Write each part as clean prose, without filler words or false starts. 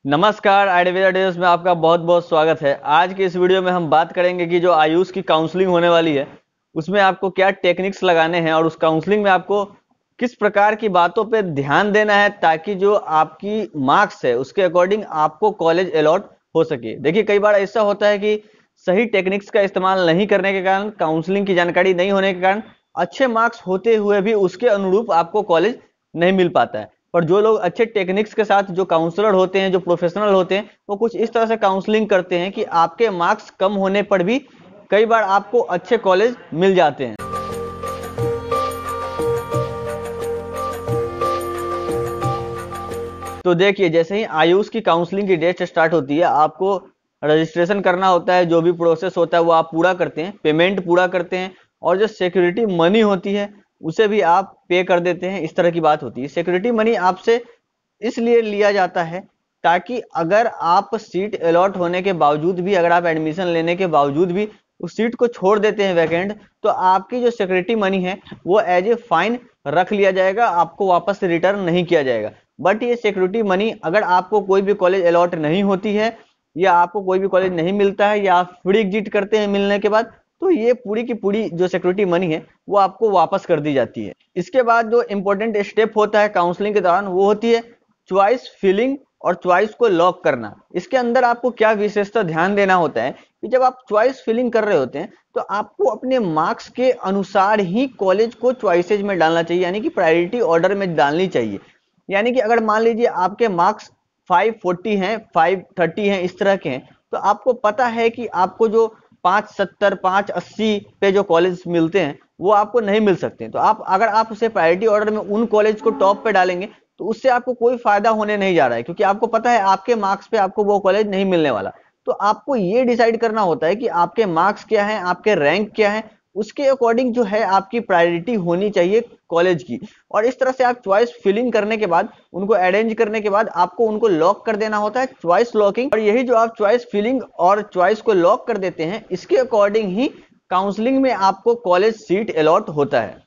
नमस्कार, idea days में आपका बहुत बहुत स्वागत है। आज की इस वीडियो में हम बात करेंगे कि जो आयुष की काउंसलिंग होने वाली है उसमें आपको क्या टेक्निक्स लगाने हैं और उस काउंसलिंग में आपको किस प्रकार की बातों पे ध्यान देना है ताकि जो आपकी मार्क्स है उसके अकॉर्डिंग आपको कॉलेज अलॉट हो सके। देखिए, कई बार ऐसा होता है कि सही टेक्निक्स का इस्तेमाल नहीं करने के कारण, काउंसलिंग की जानकारी नहीं होने के कारण अच्छे मार्क्स होते हुए भी उसके अनुरूप आपको कॉलेज नहीं मिल पाता है। पर जो लोग अच्छे टेक्निक्स के साथ, जो काउंसलर होते हैं, जो प्रोफेशनल होते हैं, वो कुछ इस तरह से काउंसलिंग करते हैं कि आपके मार्क्स कम होने पर भी कई बार आपको अच्छे कॉलेज मिल जाते हैं। तो देखिए, जैसे ही आयुष की काउंसलिंग की डेट स्टार्ट होती है, आपको रजिस्ट्रेशन करना होता है। जो भी प्रोसेस होता है वो आप पूरा करते हैं, पेमेंट पूरा करते हैं और जो सिक्योरिटी मनी होती है उसे भी आप पे कर देते हैं। इस तरह की बात होती है। सिक्योरिटी मनी आपसे इसलिए लिया जाता है ताकि अगर आप सीट अलॉट होने के बावजूद भी, अगर आप एडमिशन लेने के बावजूद भी उस सीट को छोड़ देते हैं वैकेंट, तो आपकी जो सिक्योरिटी मनी है वो एज ए फाइन रख लिया जाएगा, आपको वापस से रिटर्न नहीं किया जाएगा। बट ये सिक्योरिटी मनी अगर आपको कोई भी कॉलेज अलॉट नहीं होती है या आपको कोई भी कॉलेज नहीं मिलता है या आप फ्री एग्जिट करते हैं मिलने के बाद, तो ये पूरी की पूरी जो सिक्योरिटी मनी है वो आपको वापस कर दी जाती है। इसके बाद जो इंपॉर्टेंट स्टेप होता है काउंसलिंग के दौरान वो होती है चॉइस फिलिंग और चॉइस को लॉक करना। इसके अंदर आपको क्या विशेषता ध्यान देना होता है कि जब आप चॉइस फिलिंग कर रहे होते हैं तो आपको अपने मार्क्स के अनुसार ही कॉलेज को चॉइसेज में डालना चाहिए, यानी कि प्रायोरिटी ऑर्डर में डालनी चाहिए। यानी कि अगर मान लीजिए आपके मार्क्स 540 हैं, 530 हैं, इस तरह के हैं, तो आपको पता है कि आपको जो 570, 580 पे जो कॉलेज मिलते हैं वो आपको नहीं मिल सकते। तो अगर आप उसे प्रायोरिटी ऑर्डर में उन कॉलेज को टॉप पे डालेंगे तो उससे आपको कोई फायदा होने नहीं जा रहा है, क्योंकि आपको पता है आपके मार्क्स पे आपको वो कॉलेज नहीं मिलने वाला। तो आपको ये डिसाइड करना होता है कि आपके मार्क्स क्या है, आपके रैंक क्या है, उसके अकॉर्डिंग जो है आपकी प्रायोरिटी होनी चाहिए कॉलेज की। और इस तरह से आप चॉइस फिलिंग करने के बाद, उनको अरेंज करने के बाद आपको उनको लॉक कर देना होता है, चॉइस लॉकिंग। और यही जो आप चॉइस फिलिंग और चॉइस को लॉक कर देते हैं, इसके अकॉर्डिंग ही काउंसलिंग में आपको कॉलेज सीट अलॉट होता है।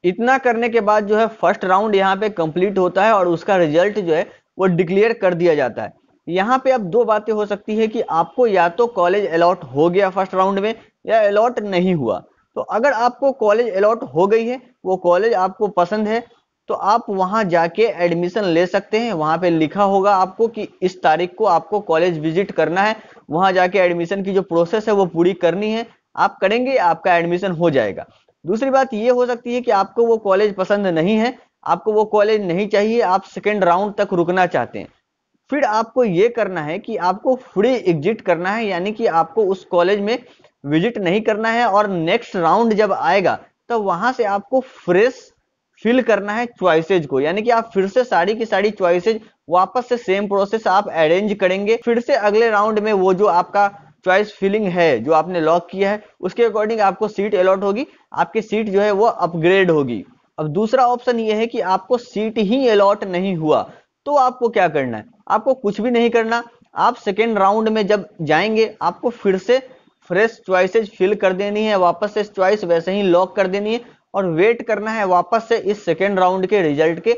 इतना करने के बाद जो है फर्स्ट राउंड यहाँ पे कंप्लीट होता है और उसका रिजल्ट जो है वो डिक्लेयर कर दिया जाता है। यहाँ पे अब दो बातें हो सकती है कि आपको या तो कॉलेज अलॉट हो गया फर्स्ट राउंड में या अलॉट नहीं हुआ। तो अगर आपको कॉलेज अलॉट हो गई है, वो कॉलेज आपको पसंद है, तो आप वहां जाके एडमिशन ले सकते हैं। वहां पे लिखा होगा आपको कि इस तारीख को आपको कॉलेज विजिट करना है, वहां जाके एडमिशन की जो प्रोसेस है वो पूरी करनी है। आप करेंगे, आपका एडमिशन हो जाएगा। दूसरी बात ये हो सकती है कि आपको वो कॉलेज पसंद नहीं है, आपको वो कॉलेज नहीं चाहिए, आप सेकेंड राउंड तक रुकना चाहते हैं। फिर आपको ये करना है कि आपको फ्री एग्जिट करना है, यानी कि आपको उस कॉलेज में विजिट नहीं करना है और नेक्स्ट राउंड जब आएगा तब वहां से आपको फ्रेश फिल करना है चॉइसेज को। यानी कि आप फिर से सारी की सारी चॉइसेज वापस से सेम प्रोसेस आप अरेंज करेंगे। फिर से अगले राउंड में वो जो आपका चॉइस फिलिंग है जो आपने लॉक किया है उसके अकॉर्डिंग आपको सीट अलॉट होगी, आपकी सीट जो है वो अपग्रेड होगी। अब दूसरा ऑप्शन ये है कि आपको सीट ही अलॉट नहीं हुआ, तो आपको क्या करना है? आपको कुछ भी नहीं करना। आप सेकेंड राउंड में जब जाएंगे आपको फिर से फ्रेश चॉइसेज फिल कर देनी है, वापस से चॉइस वैसे ही लॉक कर देनी है और वेट करना है वापस से इस सेकेंड राउंड के रिजल्ट के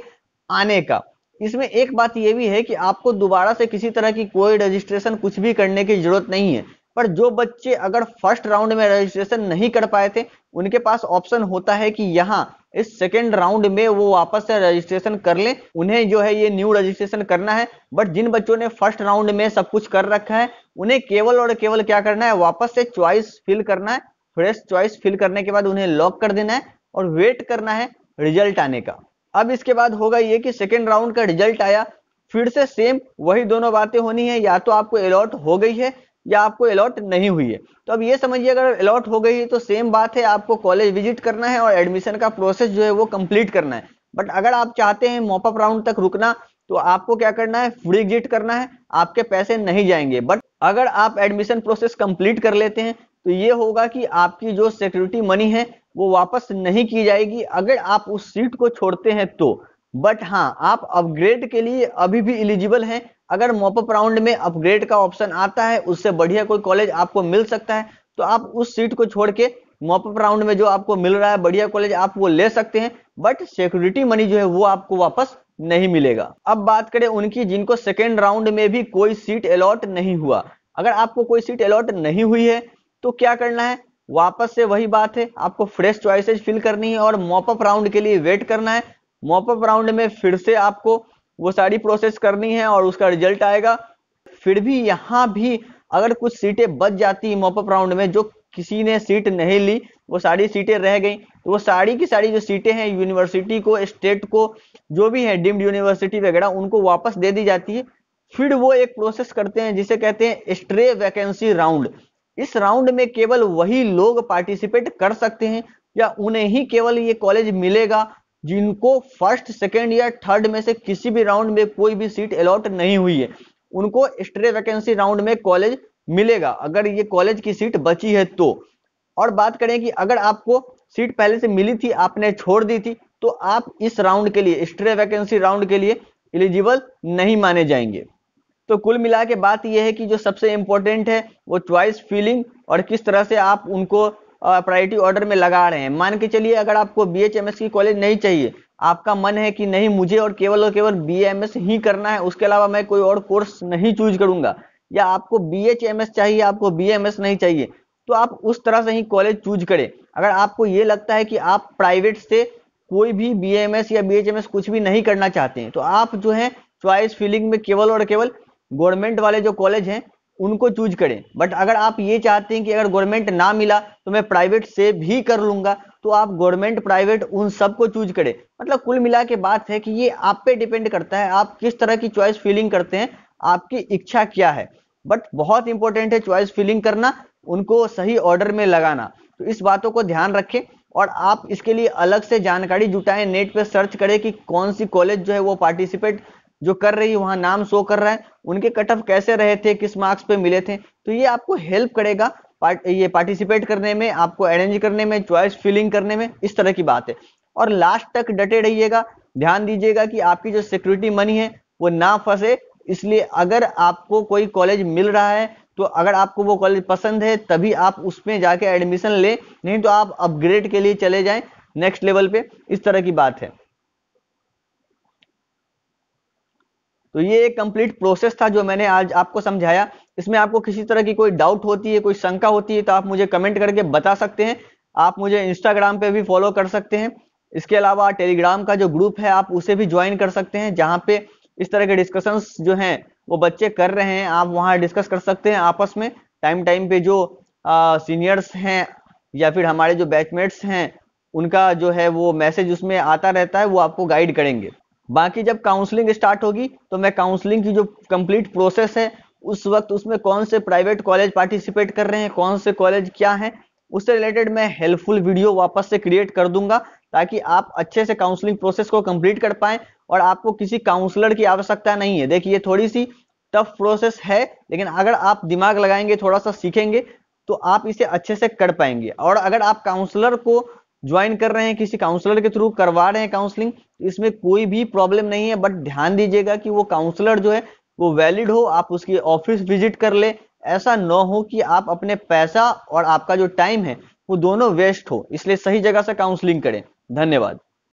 आने का। इसमें एक बात यह भी है कि आपको दोबारा से किसी तरह की कोई रजिस्ट्रेशन कुछ भी करने की जरूरत नहीं है। पर जो बच्चे अगर फर्स्ट राउंड में रजिस्ट्रेशन नहीं कर पाए थे, उनके पास ऑप्शन होता है कि यहाँ इस सेकेंड राउंड में वो वापस से रजिस्ट्रेशन कर लें। उन्हें जो है ये न्यू रजिस्ट्रेशन करना है। बट जिन बच्चों ने फर्स्ट राउंड में सब कुछ कर रखा है उन्हें केवल और केवल क्या करना है, वापस से चॉइस फिल करना है। फ्रेश चॉइस फिल करने के बाद उन्हें लॉक कर देना है और वेट करना है रिजल्ट आने का। अब इसके बाद होगा ये कि सेकेंड राउंड का रिजल्ट आया, फिर से सेम वही दोनों बातें होनी है, या तो आपको अलॉट हो गई है या आपको अलॉट नहीं हुई है। तो अब ये समझिए, अगर अलॉट हो गई है तो सेम बात है, आपको कॉलेज विजिट करना है और एडमिशन का प्रोसेस जो है वो कंप्लीट करना है। बट अगर आप चाहते हैं मॉपअप राउंड तक रुकना तो आपको क्या करना है, फ्री एग्जिट करना है, आपके पैसे नहीं जाएंगे। बट अगर आप एडमिशन प्रोसेस कंप्लीट कर लेते हैं तो ये होगा कि आपकी जो सिक्योरिटी मनी है वो वापस नहीं की जाएगी अगर आप उस सीट को छोड़ते हैं तो। बट हाँ, आप अपग्रेड के लिए अभी भी एलिजिबल हैं। अगर मॉपअप राउंड में अपग्रेड का ऑप्शन आता है, उससे बढ़िया कोई कॉलेज आपको मिल सकता है, तो आप उस सीट को छोड़ के मॉपअप राउंड में जो आपको मिल रहा है बढ़िया कॉलेज आप वो ले सकते हैं। बट सिक्योरिटी मनी जो है वो आपको वापस नहीं मिलेगा। अब बात करें उनकी जिनको सेकेंड राउंड में भी कोई सीट अलॉट नहीं हुआ। अगर आपको कोई सीट अलॉट नहीं हुई है तो क्या करना है, वापस से वही बात है, आपको फ्रेश चॉइसेस फिल करनी है और मॉपअप राउंड के लिए वेट करना है। मॉपअप राउंड में फिर से आपको वो सारी प्रोसेस करनी है और उसका रिजल्ट आएगा। फिर भी यहाँ भी अगर कुछ सीटें बच जाती मॉपअप राउंड में, जो किसी ने सीट नहीं ली, वो सारी सीटें रह गई, तो वो सारी की सारी जो सीटें हैं यूनिवर्सिटी को, स्टेट को, जो भी है डीम्ड यूनिवर्सिटी वगैरह, उनको वापस दे दी जाती है। फिर वो एक प्रोसेस करते हैं जिसे कहते हैं स्ट्रे वैकेंसी राउंड। इस राउंड में केवल वही लोग पार्टिसिपेट कर सकते हैं या उन्हें ही केवल ये कॉलेज मिलेगा जिनको फर्स्ट, सेकेंड या थर्ड में से किसी भी राउंड में कोई भी सीट अलॉट नहीं हुई है, उनको स्ट्रे वैकेंसी राउंड में कॉलेज मिलेगा अगर ये कॉलेज की सीट बची है तो। और बात करें कि अगर आपको सीट पहले से मिली थी, आपने छोड़ दी थी, तो आप इस राउंड के लिए, स्ट्रे वैकेंसी राउंड के लिए एलिजिबल नहीं माने जाएंगे। तो कुल मिला के बात यह है कि जो सबसे इंपॉर्टेंट है वो चॉइस फिलिंग और किस तरह से आप उनको प्रायोरिटी ऑर्डर में लगा रहे हैं। मान के चलिए अगर आपको BHMS की कॉलेज नहीं चाहिए, आपका मन है कि नहीं मुझे और केवल BAMS ही करना है, उसके अलावा मैं कोई और कोर्स नहीं चूज करूंगा, या आपको BHMS चाहिए, आपको BAMS नहीं चाहिए, तो आप उस तरह से ही कॉलेज चूज करें। अगर आपको ये लगता है कि आप प्राइवेट से कोई भी BAMS या BHMS कुछ भी नहीं करना चाहते हैं, तो आप जो है चॉइस फिलिंग में केवल और केवल गवर्नमेंट वाले जो कॉलेज हैं उनको चूज करें। बट अगर आप ये चाहते हैं कि अगर गवर्नमेंट ना मिला तो मैं प्राइवेट से भी कर लूंगा, तो आप गवर्नमेंट, प्राइवेट उन सबको चूज करें। मतलब कुल मिला के बात है कि ये आप पे डिपेंड करता है आप किस तरह की चॉइस फिलिंग करते हैं, आपकी इच्छा क्या है। बट बहुत इंपॉर्टेंट है चॉइस फिलिंग करना, उनको सही ऑर्डर में लगाना। तो इस बातों को ध्यान रखें और आप इसके लिए अलग से जानकारी जुटाएं, नेट पे सर्च करें कि कौन सी कॉलेज जो है वो पार्टिसिपेट जो कर रही है, वहां नाम शो कर रहा है, उनके कट ऑफ कैसे रहे थे, किस मार्क्स पे मिले थे। तो ये आपको हेल्प करेगा ये पार्टिसिपेट करने में, आपको अरेंज करने में, चॉइस फिलिंग करने में, इस तरह की बात है। और लास्ट तक डटे रहिएगा, ध्यान दीजिएगा कि आपकी जो सिक्योरिटी मनी है वो ना फंसे। इसलिए अगर आपको कोई कॉलेज मिल रहा है तो अगर आपको वो कॉलेज पसंद है तभी आप उसमें जाके एडमिशन ले, नहीं तो आप अपग्रेड के लिए चले जाएं नेक्स्ट लेवल पे, इस तरह की बात है। तो ये एक कंप्लीट प्रोसेस था जो मैंने आज आपको समझाया। इसमें आपको किसी तरह की कोई डाउट होती है, कोई शंका होती है, तो आप मुझे कमेंट करके बता सकते हैं। आप मुझे इंस्टाग्राम पे भी फॉलो कर सकते हैं। इसके अलावा टेलीग्राम का जो ग्रुप है आप उसे भी ज्वाइन कर सकते हैं, जहां पे इस तरह के डिस्कशंस जो हैं वो बच्चे कर रहे हैं, आप वहां डिस्कस कर सकते हैं आपस में। टाइम टाइम पे जो सीनियर्स हैं या फिर हमारे जो बैचमेट्स हैं उनका जो है वो मैसेज उसमें आता रहता है, वो आपको गाइड करेंगे। बाकी जब काउंसलिंग स्टार्ट होगी तो मैं काउंसलिंग की जो कंप्लीट प्रोसेस है उस वक्त उसमें कौन से प्राइवेट कॉलेज पार्टिसिपेट कर रहे हैं, कौन से कॉलेज क्या हैं, उससे रिलेटेड मैं हेल्पफुल वीडियो वापस से क्रिएट कर दूंगा, ताकि आप अच्छे से काउंसलिंग प्रोसेस को कंप्लीट कर पाएं और आपको किसी काउंसलर की आवश्यकता नहीं है। देखिए थोड़ी सी टफ प्रोसेस है, लेकिन अगर आप दिमाग लगाएंगे, थोड़ा सा सीखेंगे, तो आप इसे अच्छे से कर पाएंगे। और अगर आप काउंसलर को ज्वाइन कर रहे हैं, किसी काउंसलर के थ्रू करवा रहे हैं काउंसलिंग, इसमें कोई भी प्रॉब्लम नहीं है। बट ध्यान दीजिएगा कि वो काउंसलर जो है वो वैलिड हो, आप उसकी ऑफिस विजिट कर ले। ऐसा न हो कि आप अपने पैसा और आपका जो टाइम है वो दोनों वेस्ट हो, इसलिए सही जगह से काउंसलिंग करें। धन्यवाद।